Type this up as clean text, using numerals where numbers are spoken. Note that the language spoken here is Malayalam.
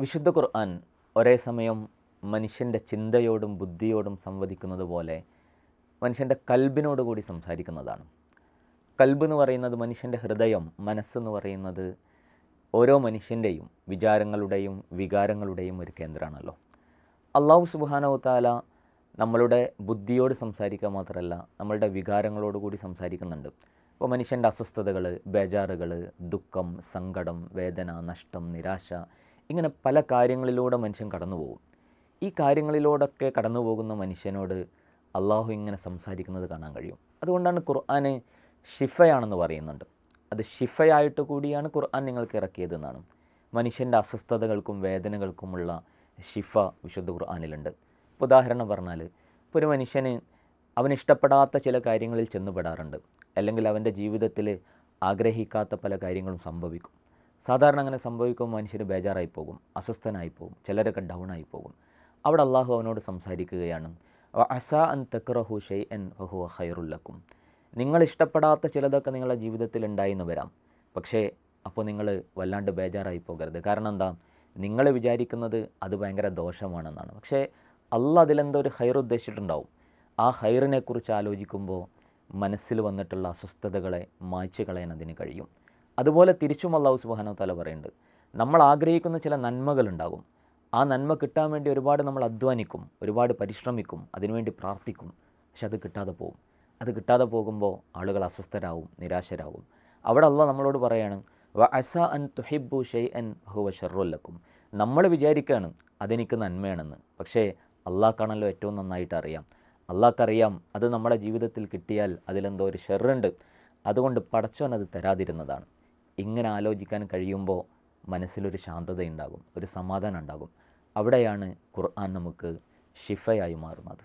വിശുദ്ധ ഖുർആൻ ഒരേ സമയം മനുഷ്യൻ്റെ ചിന്തയോടും ബുദ്ധിയോടും സംവദിക്കുന്നത് പോലെ മനുഷ്യൻ്റെ കൽബിനോട് കൂടി സംസാരിക്കുന്നതാണ്. കൽബ് എന്ന് പറയുന്നത് മനുഷ്യൻ്റെ ഹൃദയം, മനസ്സെന്ന് പറയുന്നത് ഓരോ മനുഷ്യൻ്റെയും വിചാരങ്ങളുടെയും വികാരങ്ങളുടെയും ഒരു കേന്ദ്രമാണല്ലോ. അള്ളാഹു സുബ്ഹാനഹു വ തആല നമ്മളുടെ ബുദ്ധിയോട് സംസാരിക്കുക മാത്രമല്ല, നമ്മളുടെ വികാരങ്ങളോട് കൂടി സംസാരിക്കുന്നുണ്ട്. ഇപ്പോൾ മനുഷ്യൻ്റെ അസ്വസ്ഥതകൾ, ബേജാറുകൾ, ദുഃഖം, സങ്കടം, വേദന, നഷ്ടം, നിരാശ, ഇങ്ങനെ പല കാര്യങ്ങളിലൂടെ മനുഷ്യൻ കടന്നു പോകും. ഈ കാര്യങ്ങളിലൂടെയൊക്കെ കടന്നു പോകുന്ന മനുഷ്യനോട് അള്ളാഹു ഇങ്ങനെ സംസാരിക്കുന്നത് കാണാൻ കഴിയും. അതുകൊണ്ടാണ് ഖുർആന് ഷിഫയാണെന്ന് പറയുന്നുണ്ട്. അത് ഷിഫയായിട്ട് കൂടിയാണ് ഖുർആൻ നിങ്ങൾക്ക് ഇറക്കിയതെന്നാണ്. മനുഷ്യൻ്റെ അസ്വസ്ഥതകൾക്കും വേദനകൾക്കുമുള്ള ഷിഫ വിശുദ്ധ ഖുർആനിലുണ്ട്. ഇപ്പോൾ ഉദാഹരണം പറഞ്ഞാൽ, ഇപ്പോൾ ഒരു മനുഷ്യന് അവനിഷ്ടപ്പെടാത്ത ചില കാര്യങ്ങളിൽ ചെന്നുപെടാറുണ്ട്, അല്ലെങ്കിൽ അവൻ്റെ ജീവിതത്തിൽ ആഗ്രഹിക്കാത്ത പല കാര്യങ്ങളും സംഭവിക്കും. സാധാരണ അങ്ങനെ സംഭവിക്കുമ്പോൾ മനുഷ്യന് ബേജാറായി പോകും, അസ്വസ്ഥനായി പോകും, ചിലരൊക്കെ ഡൗണായി പോകും. അവിടെ അള്ളാഹു അവനോട് സംസാരിക്കുകയാണ്, അസാ അൻ തക്റഹു ഷൈഅൻ വഹുവ ഖൈറുൽ ലക്കും. നിങ്ങൾ ഇഷ്ടപ്പെടാത്ത ചിലതൊക്കെ നിങ്ങളുടെ ജീവിതത്തിൽ ഉണ്ടായിന്ന് വരാം, പക്ഷേ അപ്പോൾ നിങ്ങൾ വല്ലാണ്ട് ബേജാറായി പോകരുത്. കാരണം എന്താ, നിങ്ങൾ വിചാരിക്കുന്നത് അത് ഭയങ്കര ദോഷമാണെന്നാണ്, പക്ഷേ അള്ളാഹ് അതിലെന്തോ ഒരു ഖൈർ ഉദ്ദേശിച്ചിട്ടുണ്ടാവും. ആ ഖൈറിനെക്കുറിച്ച് ആലോചിക്കുമ്പോൾ മനസ്സിൽ വന്നിട്ടുള്ള അസ്വസ്ഥതകളെ മായ്ച്ചു കളയാൻ അതിന് കഴിയും. അതുപോലെ തിരിച്ചും അള്ളാഹു സുബ്ഹാനഹു വ തആല പറയുന്നുണ്ട്, നമ്മൾ ആഗ്രഹിക്കുന്ന ചില നന്മകളുണ്ടാകും. ആ നന്മ കിട്ടാൻ വേണ്ടി ഒരുപാട് നമ്മൾ അധ്വാനിക്കും, ഒരുപാട് പരിശ്രമിക്കും, അതിനുവേണ്ടി പ്രാർത്ഥിക്കും, പക്ഷെ അത് കിട്ടാതെ പോകും. അത് കിട്ടാതെ പോകുമ്പോൾ ആളുകൾ അസ്വസ്ഥരാകും, നിരാശരാകും. അവിടെ അള്ളാഹ് നമ്മളോട് പറയാണ്, വ അസാ അൻ തുഹിബ്ബു ഷൈഅൻ ഹുവ ശർറുൽ ലക്കും. നമ്മൾ വിചാരിക്കുകയാണ് അതെനിക്ക് നന്മയാണെന്ന്, പക്ഷേ അള്ളാഹ്ക്കാണല്ലോ ഏറ്റവും നന്നായിട്ട് അറിയാം. അള്ളാഹ്ക്കറിയാം അത് നമ്മുടെ ജീവിതത്തിൽ കിട്ടിയാൽ അതിലെന്തോ ഒരു ഷെറുണ്ട്, അതുകൊണ്ട് പടച്ചോൻ അത് തരാതിരുന്നതാണ്. ഇങ്ങനെ ആലോചിക്കാൻ കഴിയുമ്പോൾ മനസ്സിലൊരു ശാന്തതയുണ്ടാകും, ഒരു സമാധാനം ഉണ്ടാകും. അവിടെയാണ് ഖുർആൻ നമുക്ക് ഷിഫയായി മാറുന്നത്.